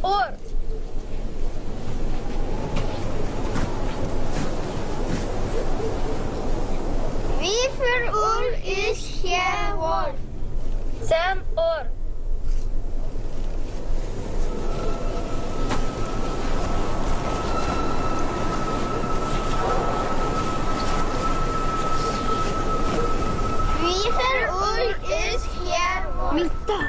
Or. Wie viel Uhr ist hier wohl? 10 Uhr. Wie viel Uhr ist hier wohl? Mýta.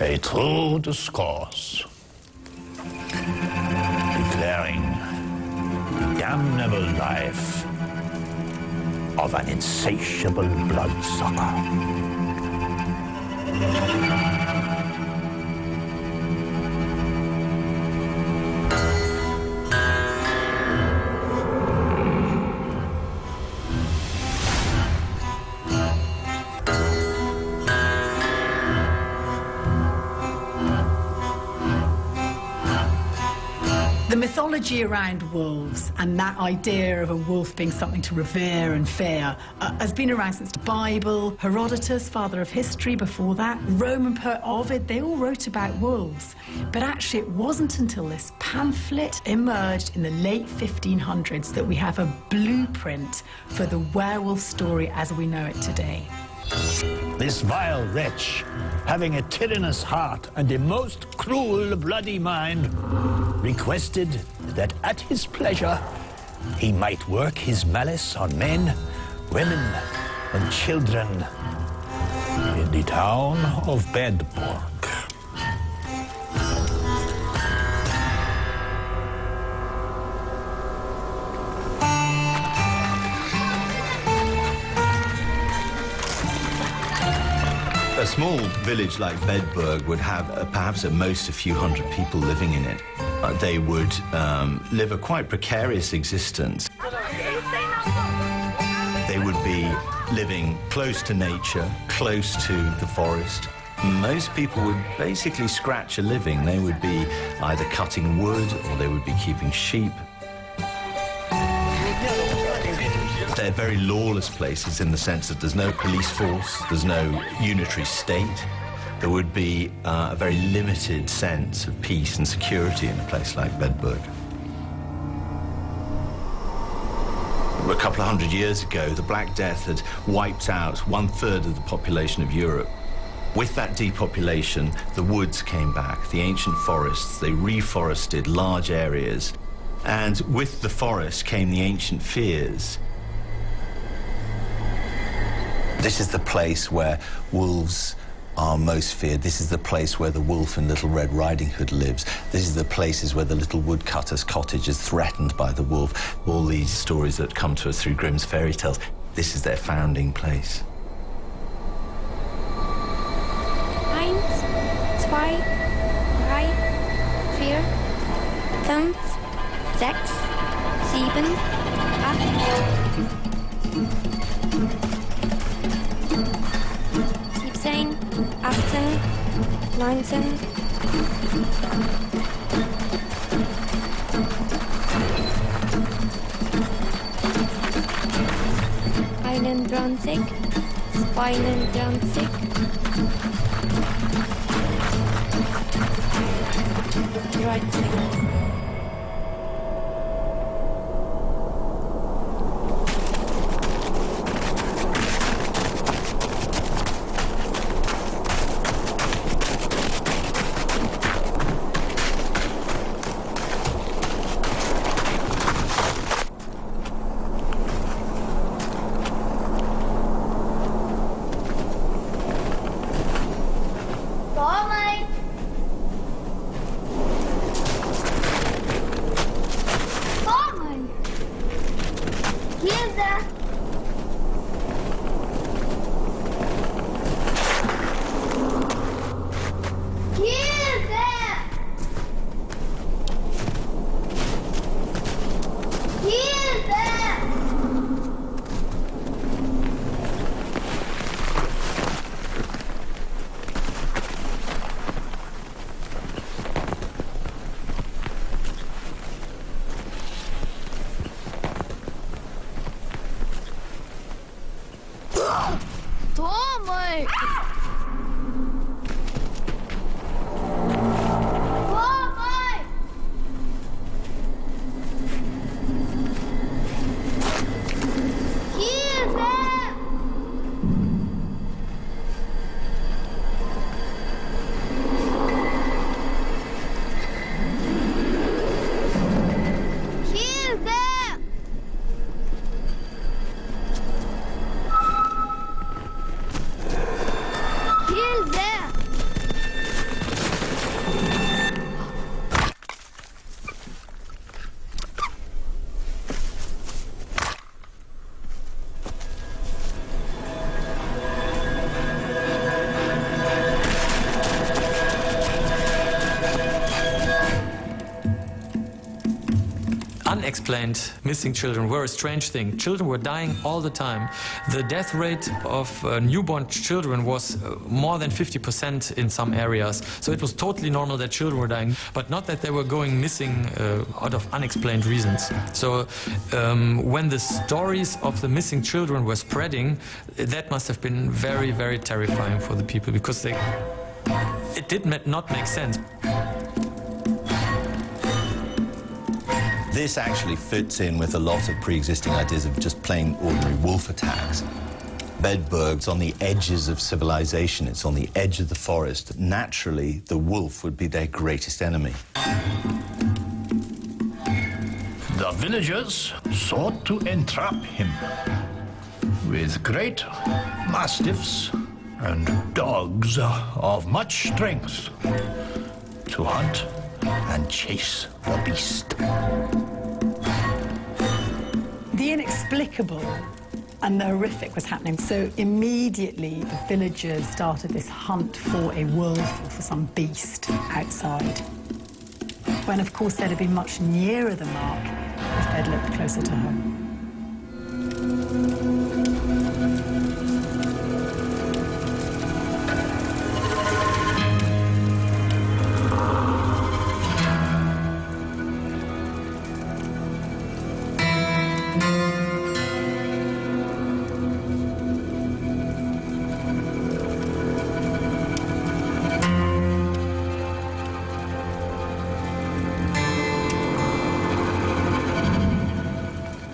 A true discourse, declaring the damnable life of an insatiable bloodsucker. The mythology around wolves and that idea of a wolf being something to revere and fear has been around since the Bible. Herodotus, father of history, before that, Roman poet Ovid, they all wrote about wolves. But actually it wasn't until this pamphlet emerged in the late 1500s that we have a blueprint for the werewolf story as we know it today. This vile wretch, having a tyrannous heart and a most cruel, bloody mind, requested that at his pleasure he might work his malice on men, women, and children in the town of Bedburg. A small village like Bedburg would have perhaps at most a few hundred people living in it. They would live a quite precarious existence. They would be living close to nature, close to the forest. Most people would basically scratch a living. They would be either cutting wood or they would be keeping sheep. They're very lawless places in the sense that there's no police force, there's no unitary state. There would be a very limited sense of peace and security in a place like Bedburg. A couple of hundred years ago, the Black Death had wiped out 1/3 of the population of Europe. With that depopulation, the woods came back, the ancient forests, they reforested large areas. And with the forest came the ancient fears. This is the place where wolves are most feared. This is the place where the wolf in Little Red Riding Hood lives. This is the places where the little woodcutter's cottage is threatened by the wolf. All these stories that come to us through Grimm's fairy tales, this is their founding place. 1, 2, 3, 4, 5, 6, 7, 8, 19. 21, 22. 13. Ой! Помой! Hilfe! Unexplained missing children were a strange thing. Children were dying all the time. The death rate of newborn children was more than 50% in some areas. So it was totally normal that children were dying, but not that they were going missing out of unexplained reasons. So when the stories of the missing children were spreading, that must have been very, very terrifying for the people, because it did not make sense. This actually fits in with a lot of pre-existing ideas of just plain ordinary wolf attacks. Bedburgs on the edges of civilization, it's on the edge of the forest. Naturally, the wolf would be their greatest enemy. The villagers sought to entrap him with great mastiffs and dogs of much strength to hunt and chase the beast. The inexplicable and the horrific was happening, so immediately the villagers started this hunt for a wolf or for some beast outside, when of course they'd have been much nearer the mark if they'd looked closer to home.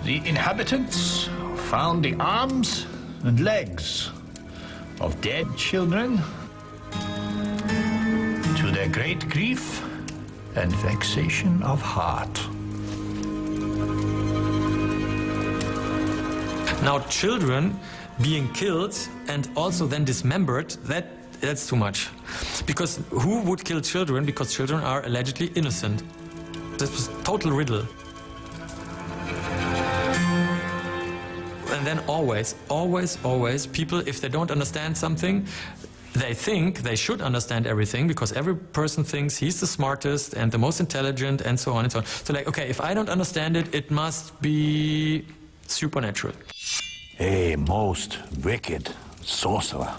The inhabitants found the arms and legs of dead children, to their great grief and vexation of heart. Now, children being killed and also then dismembered, that's too much. Because who would kill children? Because children are allegedly innocent. This was total riddle. And then always, people, if they don't understand something, they think they should understand everything, because every person thinks he's the smartest and the most intelligent and so on and so on. So like, okay, if I don't understand it, it must be supernatural. A most wicked sorcerer.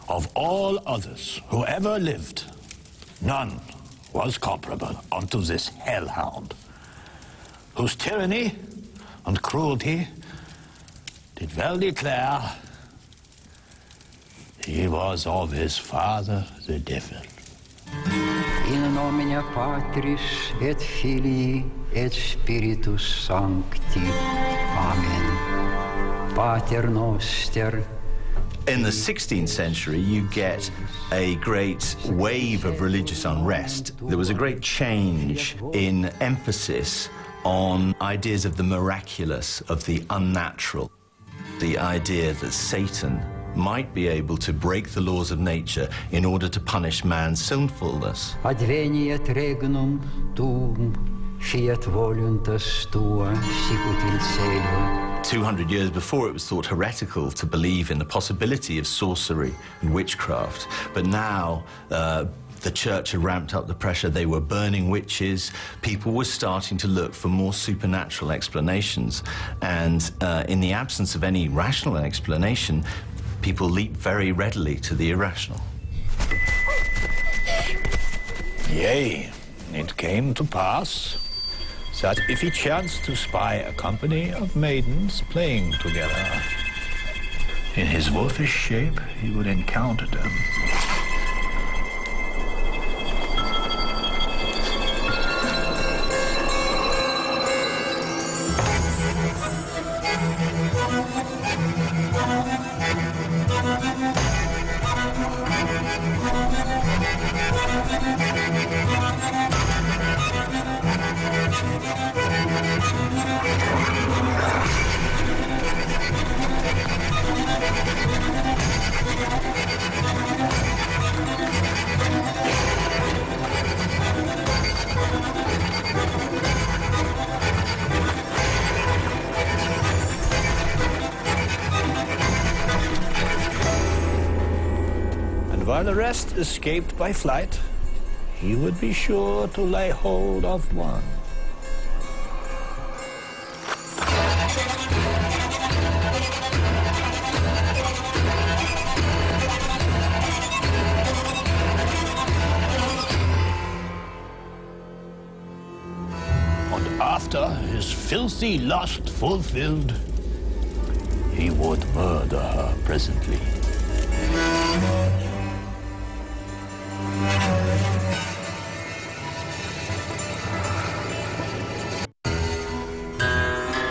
Of all others who ever lived, none was comparable unto this hellhound, whose tyranny and cruelty did well declare he was of his father the devil. In nomine Patris et Filii et Spiritus Sancti. Amen. Pater noster. In the 16th century, you get a great wave of religious unrest. There was a great change in emphasis on ideas of the miraculous, of the unnatural. The idea that Satan might be able to break the laws of nature in order to punish man's sinfulness. Adveniat regnum tuum, fiat voluntas tua, sicut in cielo. 200 years before, it was thought heretical to believe in the possibility of sorcery and witchcraft. But now, the church had ramped up the pressure. They were burning witches. People were starting to look for more supernatural explanations. And in the absence of any rational explanation, people leap very readily to the irrational. Yea, it came to pass that if he chanced to spy a company of maidens playing together, In his wolfish shape, he would encounter them. While the rest escaped by flight, he would be sure to lay hold of one. And after his filthy lust fulfilled, he would murder her presently.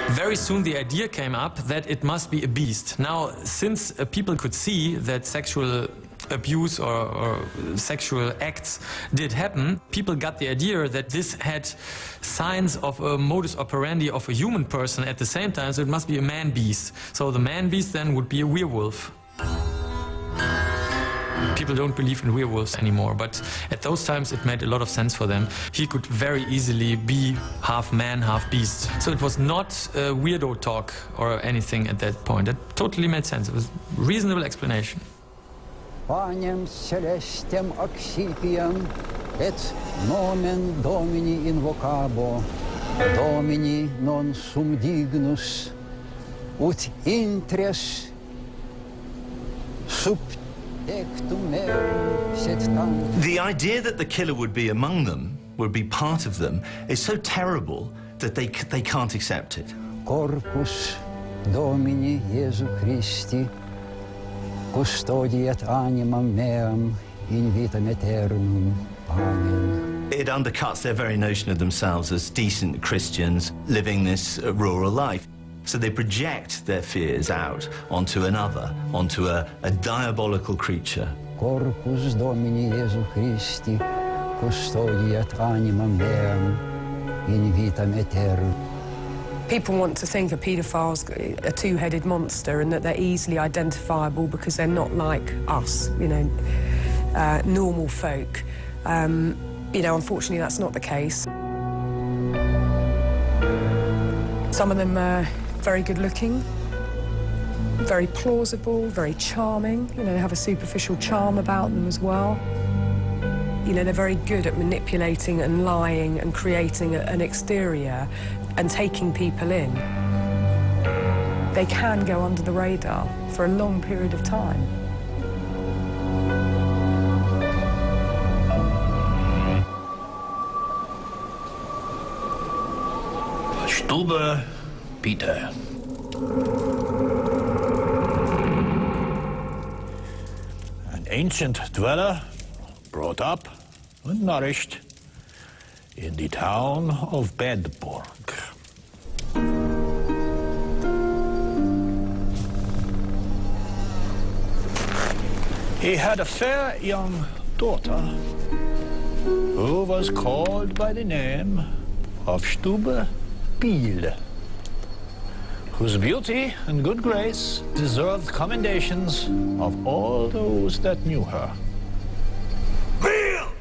Very soon the idea came up that it must be a beast. Now, since people could see that sexual abuse or sexual acts did happen, people got the idea that this had signs of a modus operandi of a human person at the same time, so it must be a man-beast. So the man-beast then would be a werewolf. People don't believe in werewolves anymore, but at those times it made a lot of sense for them. He could very easily be half man, half beast. So it was not weirdo talk or anything at that point. It totally made sense. It was a reasonable explanation. Panem celestem accipiem et nomen Domini invocabo, Domini non sum dignus, ut intres sub. The idea that the killer would be among them, would be part of them, is so terrible that they can't accept it. Corpus Domini Jesu Christi custodiet animam meam in vitam aeternum. Amen. It undercuts their very notion of themselves as decent Christians living this rural life. So they project their fears out onto another, onto a diabolical creature. Corpus Domini Jesu Christi custodiat animam meam in vitam aeternum. People want to think a paedophile's a two-headed monster and that they're easily identifiable because they're not like us, you know, normal folk. You know, unfortunately, that's not the case. Some of them are very good-looking, very plausible, very charming. You know, they have a superficial charm about them as well. You know, they're very good at manipulating and lying and creating an exterior and taking people in. They can go under the radar for a long period of time. Stube Peter. An ancient dweller, brought up and nourished in the town of Bedburg. He had a fair young daughter who was called by the name of Stube Biel, whose beauty and good grace deserved commendations of all those that knew her. Biel!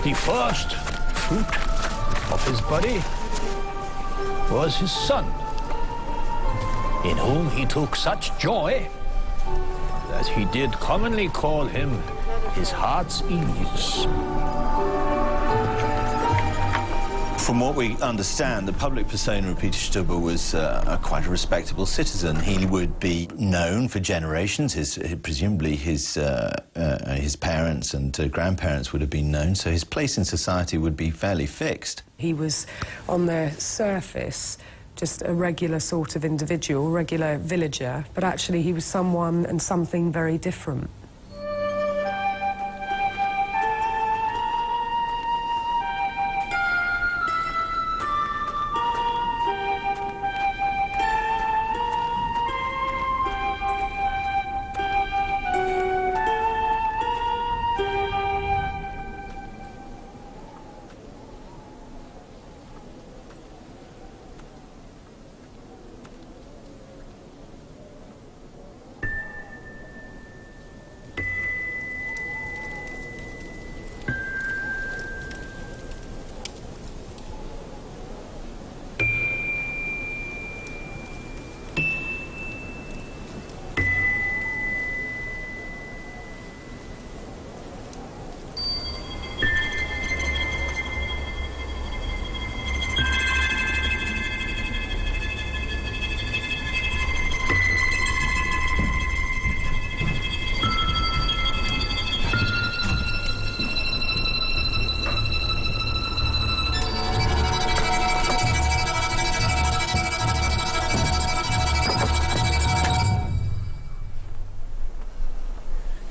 The first fruit of his body was his son, in whom he took such joy that he did commonly call him his heart's ease. From what we understand, the public persona of Peter Stubbe was quite a respectable citizen. He would be known for generations. Presumably his parents and grandparents would have been known, so his place in society would be fairly fixed. He was, on the surface, just a regular sort of individual, regular villager, but actually he was someone and something very different.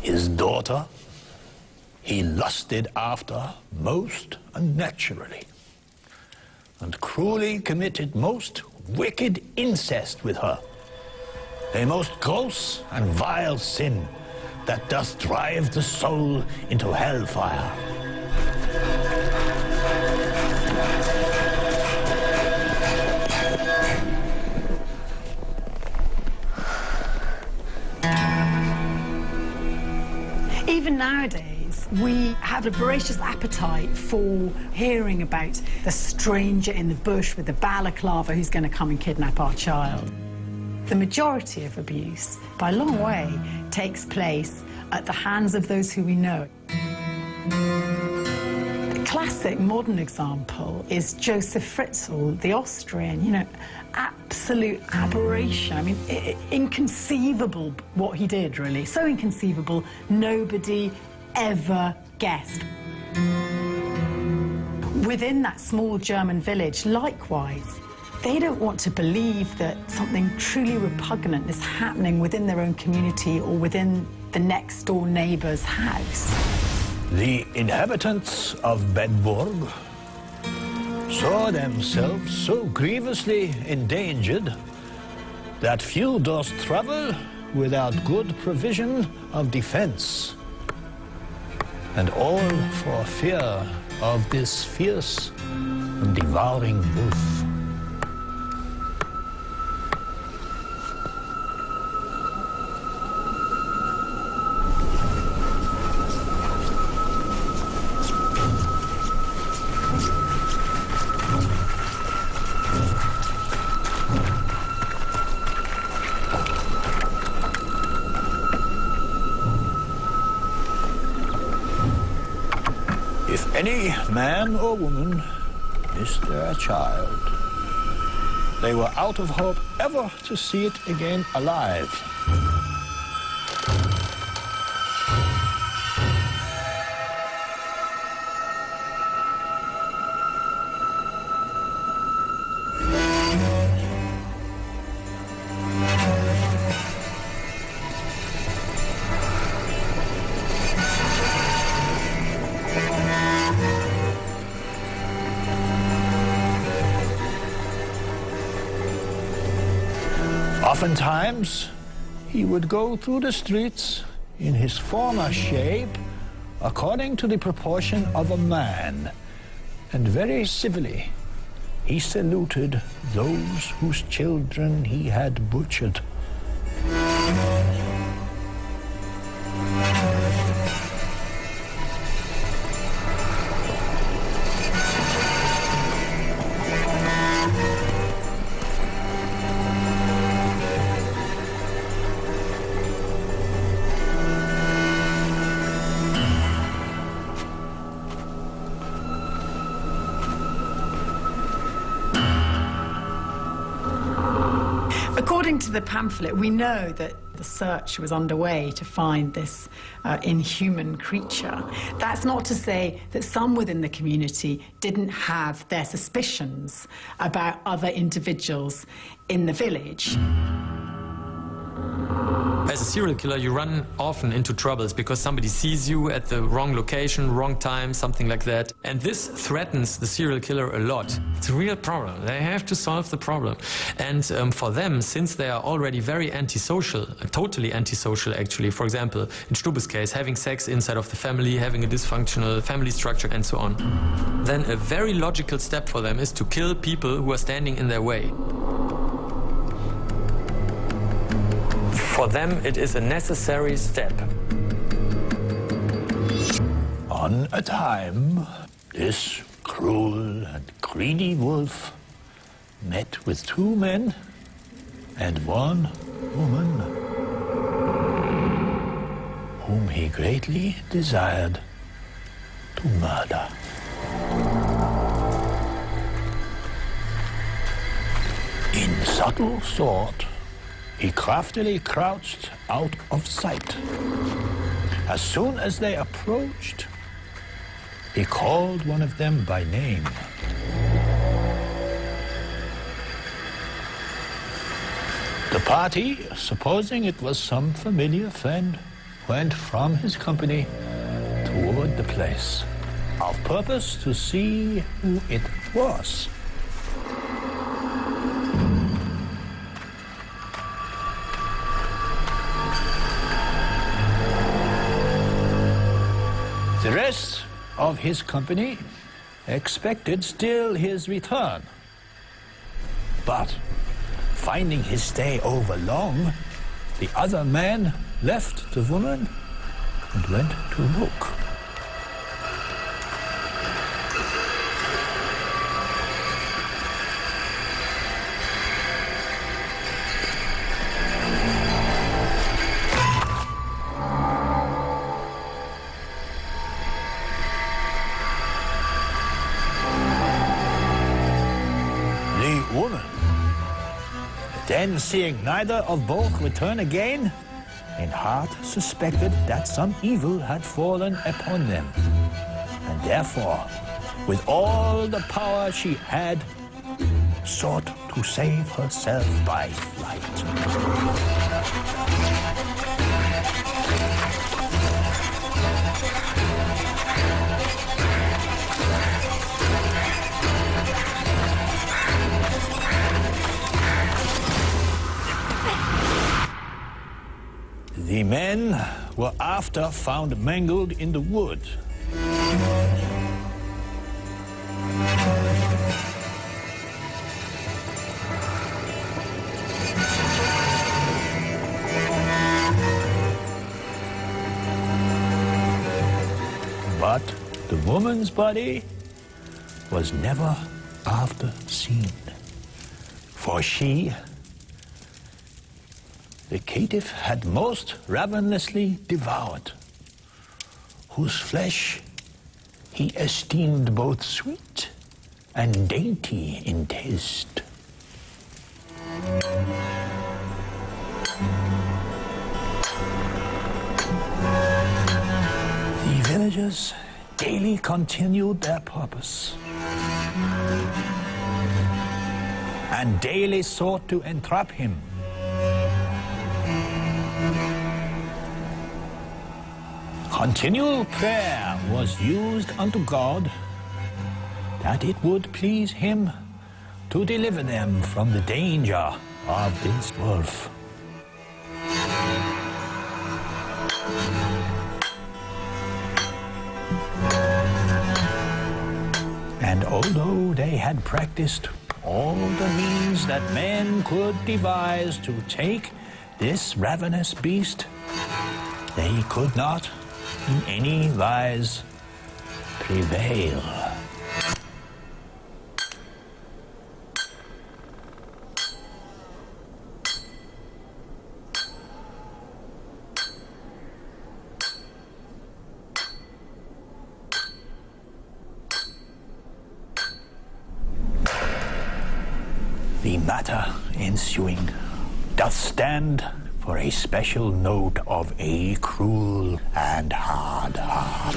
His daughter he lusted after most unnaturally, and cruelly committed most wicked incest with her, a most gross and vile sin that doth drive the soul into hellfire. Even nowadays, we have a voracious appetite for hearing about the stranger in the bush with the balaclava who's going to come and kidnap our child. The majority of abuse, by a long way, takes place at the hands of those who we know. A classic modern example is Joseph Fritzl, the Austrian, you know, absolute aberration. I mean, inconceivable what he did, really. So inconceivable, nobody ever guessed. Within that small German village, likewise, they don't want to believe that something truly repugnant is happening within their own community or within the next-door neighbour's house. The inhabitants of Bedburg saw themselves so grievously endangered that few durst travel without good provision of defence, and all for fear of this fierce and devouring wolf. If any man or woman missed their child, they were out of hope ever to see it again alive. Oftentimes, he would go through the streets in his former shape, according to the proportion of a man, and very civilly he saluted those whose children he had butchered. to the pamphlet, we know that the search was underway to find this inhuman creature. That's not to say that some within the community didn't have their suspicions about other individuals in the village. As a serial killer, you run often into troubles because somebody sees you at the wrong location, wrong time, something like that. And this threatens the serial killer a lot. It's a real problem. They have to solve the problem. And for them, since they are already very antisocial, totally antisocial actually, for example, in Stube's case, having sex inside of the family, having a dysfunctional family structure and so on, then a very logical step for them is to kill people who are standing in their way. For them, it is a necessary step. On a time, this cruel and greedy wolf met with 2 men and 1 woman, whom he greatly desired to murder. In subtle thought, he craftily crouched out of sight. As soon as they approached, he called one of them by name. The party, supposing it was some familiar friend, went from his company toward the place, of purpose to see who it was. The rest of his company expected still his return. But finding his stay over long, the other man left the woman and went to look. Then, seeing neither of both return again, in heart suspected that some evil had fallen upon them, and therefore, with all the power she had, sought to save herself by flight. The men were after found mangled in the wood. But the woman's body was never after seen, for she, the caitiff, had most ravenously devoured, whose flesh he esteemed both sweet and dainty in taste. The villagers daily continued their purpose, and daily sought to entrap him. Continual prayer was used unto God that it would please him to deliver them from the danger of this wolf. And although they had practiced all the means that men could devise to take this ravenous beast, they could not in any wise prevail. The matter ensuing doth stand for a special note of a cruel and hard heart.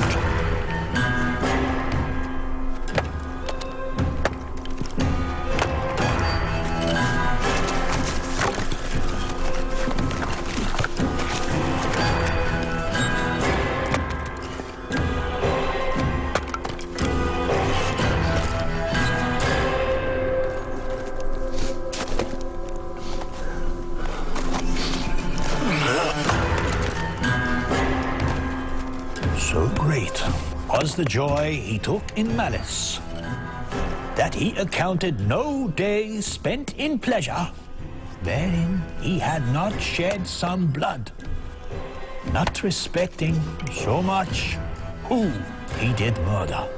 So great was the joy he took in malice, that he accounted no day spent in pleasure wherein he had not shed some blood, not respecting so much who he did murder.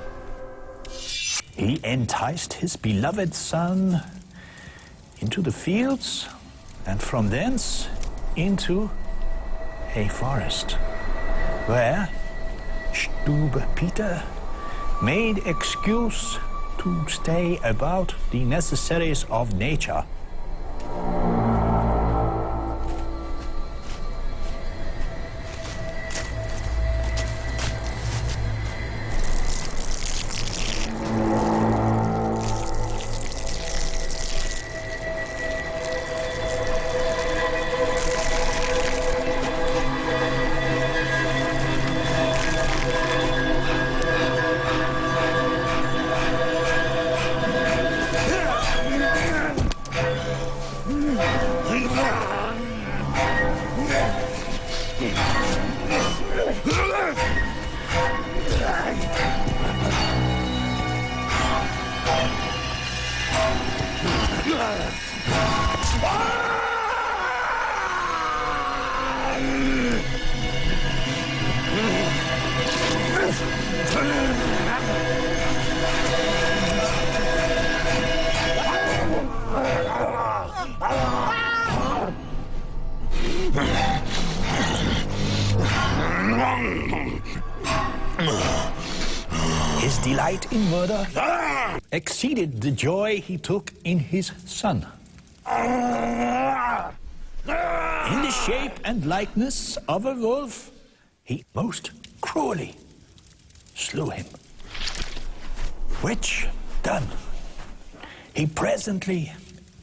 He enticed his beloved son into the fields, and from thence into a forest, where Stube Peter made excuse to stay about the necessaries of nature. His delight in murder exceeded the joy he took in his son. In the shape and likeness of a wolf, he most cruelly slew him. Which done, he presently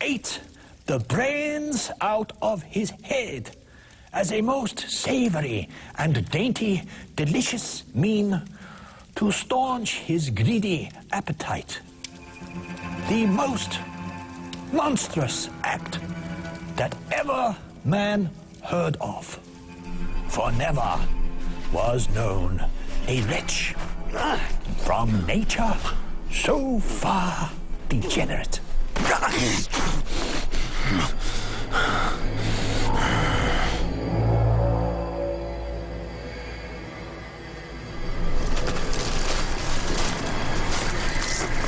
ate the brains out of his head as a most savory and dainty, delicious mean to staunch his greedy appetite. The most monstrous act that ever man heard of. For never was known a wretch from nature so far degenerate.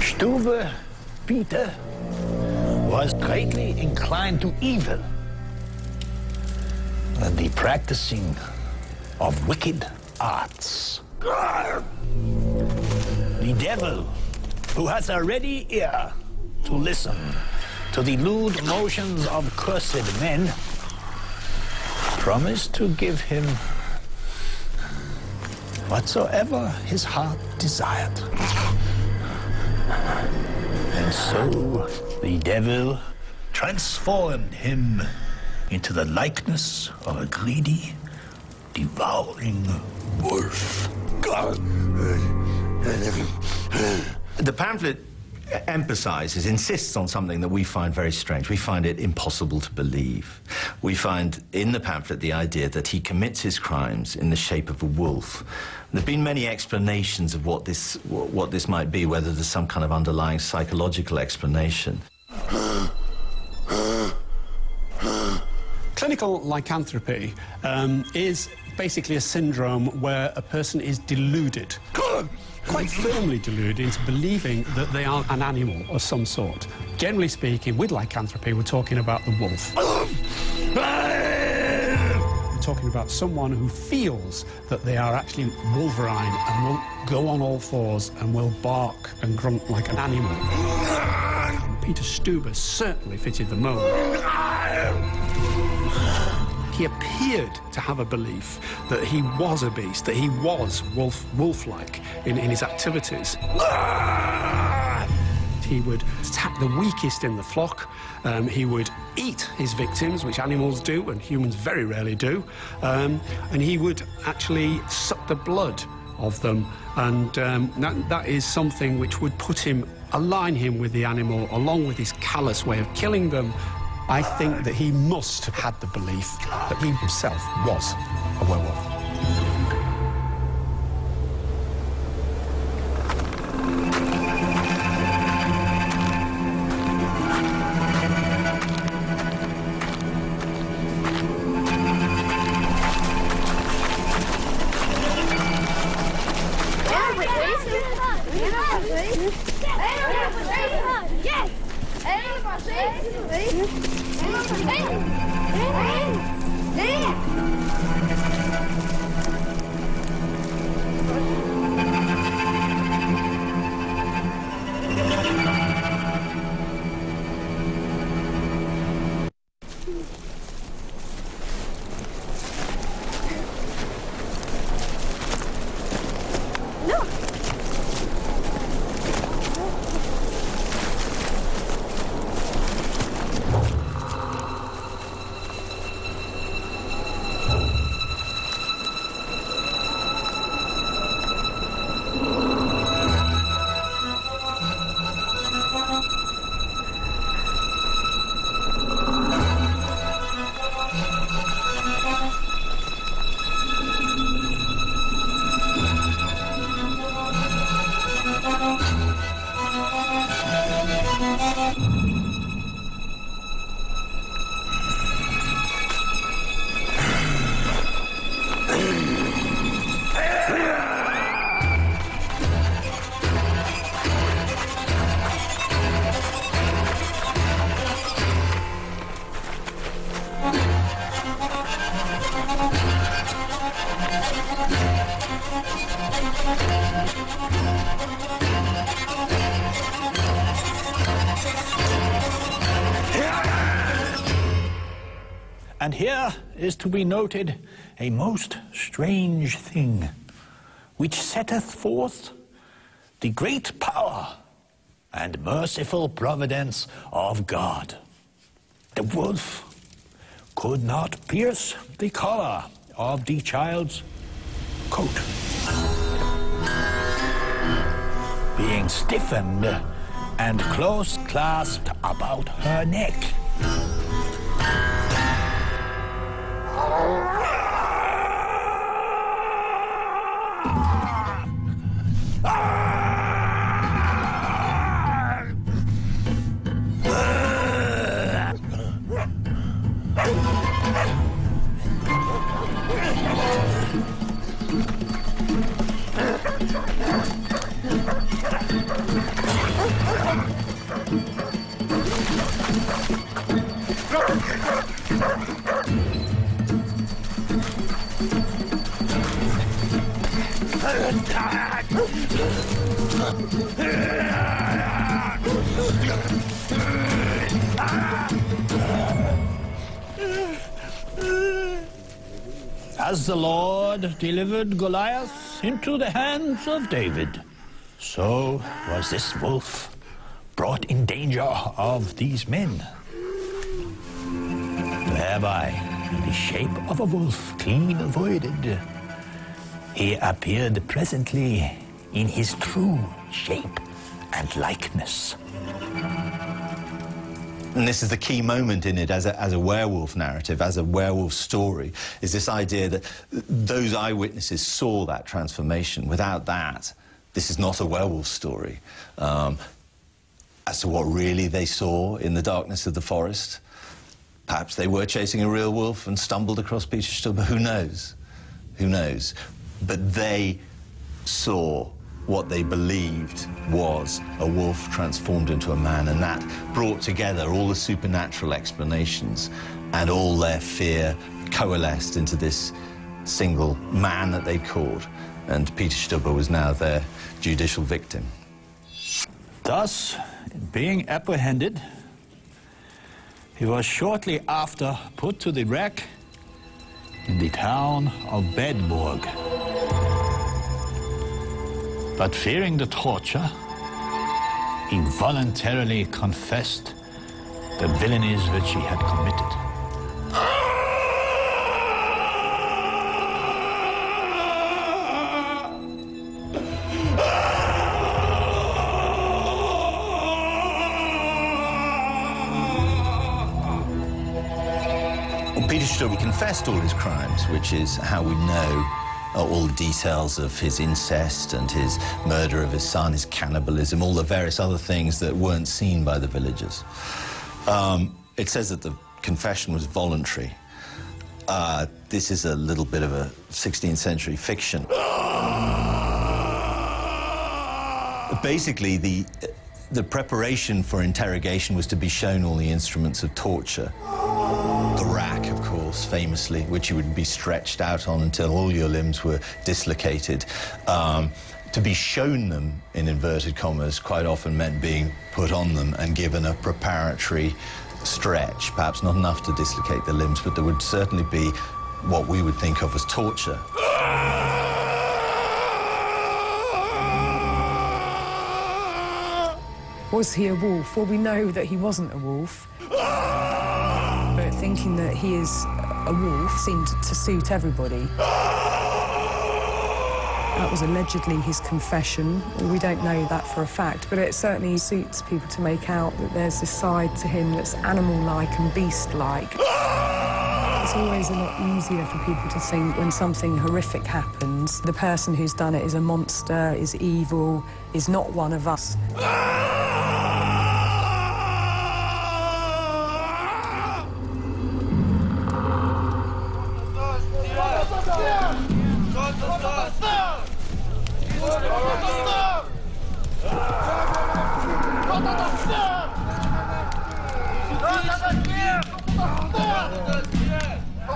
Stube Peter was greatly inclined to evil and the practicing of wicked arts. The devil, who has a ready ear to listen to the lewd motions of cursed men, promised to give him whatsoever his heart desired. And so the devil transformed him into the likeness of a greedy, devouring wolf. The pamphlet insists on something that we find very strange. We find it impossible to believe. We find in the pamphlet the idea that he commits his crimes in the shape of a wolf. There have been many explanations of what this might be, whether there's some kind of underlying psychological explanation. Clinical lycanthropy is basically a syndrome where a person is deluded, quite firmly deluded into believing that they are an animal of some sort. Generally speaking, with lycanthropy, we're talking about the wolf. We're talking about someone who feels that they are actually wolverine and will go on all fours and will bark and grunt like an animal. Peter Stube certainly fitted the mold. He appeared to have a belief that he was a beast, that he was wolf-like in his activities. He would attack the weakest in the flock. He would eat his victims, which animals do and humans very rarely do. And he would actually suck the blood of them. And that is something which would align him with the animal, along with his callous way of killing them. I think that he must have had the belief that he himself was a werewolf. And here is to be noted a most strange thing, which setteth forth the great power and merciful providence of God. The wolf could not pierce the collar of the child's coat, being stiffened and close clasped about her neck. As the Lord delivered Goliath into the hands of David, so was this wolf brought in danger of these men. Thereby, the shape of a wolf clean avoided, he appeared presently in his true shape and likeness. And this is the key moment in it as a werewolf narrative, as a werewolf story, is this idea that those eyewitnesses saw that transformation. Without that, this is not a werewolf story. As to what really they saw in the darkness of the forest, perhaps they were chasing a real wolf and stumbled across Peter Stubbe, who knows? Who knows? But they saw what they believed was a wolf transformed into a man, and that brought together all the supernatural explanations, and all their fear coalesced into this single man that they caught, and Peter Stubbe was now their judicial victim. Thus, being apprehended, he was shortly after put to the rack in the town of Bedburg. But fearing the torture, he voluntarily confessed the villainies which he had committed. Peter Stubbe confessed all his crimes, which is how we know all the details of his incest and his murder of his son, his cannibalism, all the various other things that weren't seen by the villagers. It says that the confession was voluntary. This is a little bit of a 16th century fiction. Basically, the preparation for interrogation was to be shown all the instruments of torture. The rack, of course, famously, which you would be stretched out on until all your limbs were dislocated. To be shown them, in inverted commas, quite often meant being put on them and given a preparatory stretch, perhaps not enough to dislocate the limbs, but there would certainly be what we would think of as torture. Was he a wolf? Well, we know that he wasn't a wolf. But thinking that he is a wolf seemed to suit everybody. That was allegedly his confession. We don't know that for a fact, but it certainly suits people to make out that there's this side to him that's animal-like and beast-like. It's always a lot easier for people to think when something horrific happens, the person who's done it is a monster, is evil, is not one of us.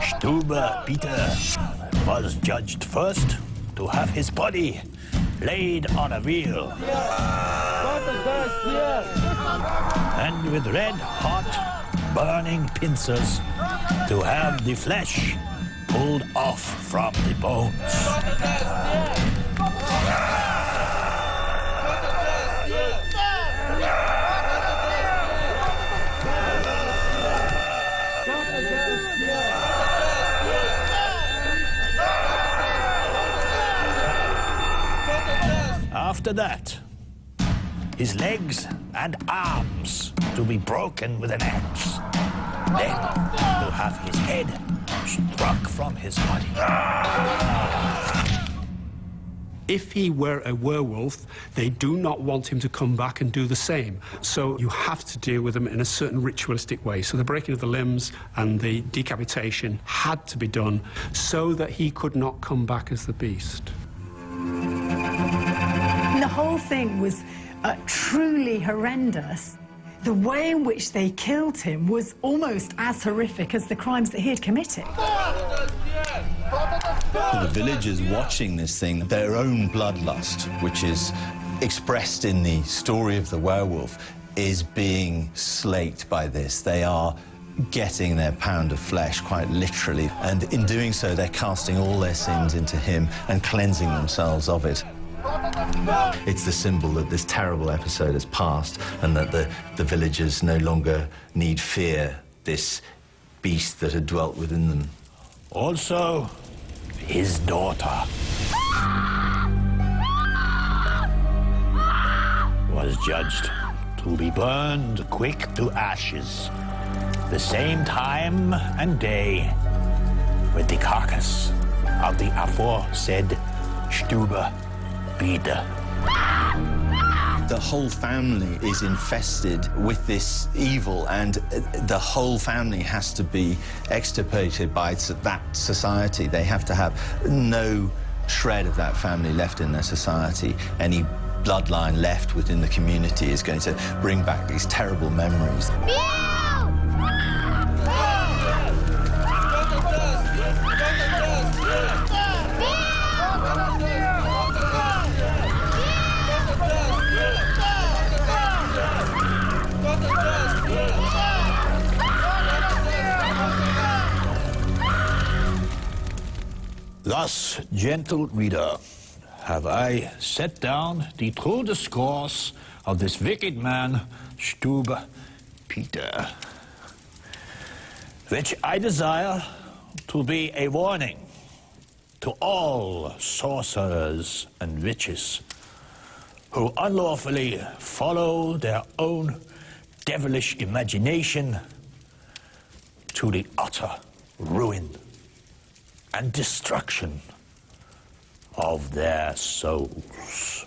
Stubbe Peter was judged first to have his body laid on a wheel and with red-hot burning pincers to have the flesh pulled off from the bones. After that, his legs and arms to be broken with an axe. Then to have his head struck from his body. If he were a werewolf, they do not want him to come back and do the same. So you have to deal with them in a certain ritualistic way. So the breaking of the limbs and the decapitation had to be done so that he could not come back as the beast. The whole thing was truly horrendous. The way in which they killed him was almost as horrific as the crimes that he had committed. The villagers watching this thing, their own bloodlust, which is expressed in the story of the werewolf, is being slaked by this. They are getting their pound of flesh, quite literally, and in doing so, they're casting all their sins into him and cleansing themselves of it. It's the symbol that this terrible episode has passed and that the villagers no longer need fear this beast that had dwelt within them. Also, his daughter was judged to be burned quick to ashes the same time and day with the carcass of the aforesaid Stubbe Peter. The whole family is infested with this evil, and the whole family has to be extirpated by that society. They have to have no shred of that family left in their society. Any bloodline left within the community is going to bring back these terrible memories. Thus, gentle reader, have I set down the true discourse of this wicked man, Stube Peter, which I desire to be a warning to all sorcerers and witches who unlawfully follow their own devilish imagination to the utter ruin and destruction of their souls.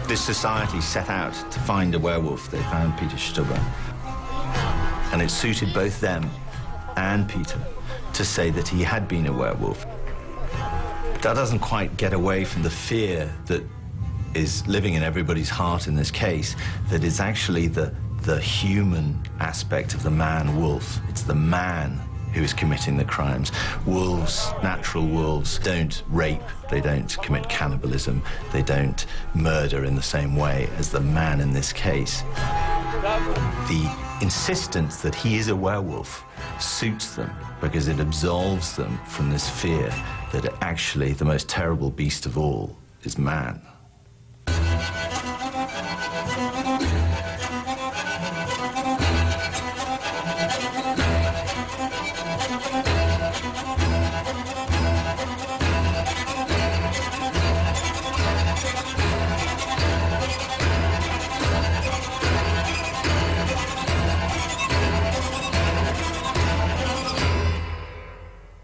This society set out to find a werewolf. They found Peter Stubbe. And it suited both them and Peter to say that he had been a werewolf. That doesn't quite get away from the fear that is living in everybody's heart in this case, that is actually the human aspect of the man-wolf. It's the man who is committing the crimes. Wolves, natural wolves, don't rape, they don't commit cannibalism, they don't murder in the same way as the man in this case. The insistence that he is a werewolf suits them because it absolves them from this fear that actually the most terrible beast of all is man.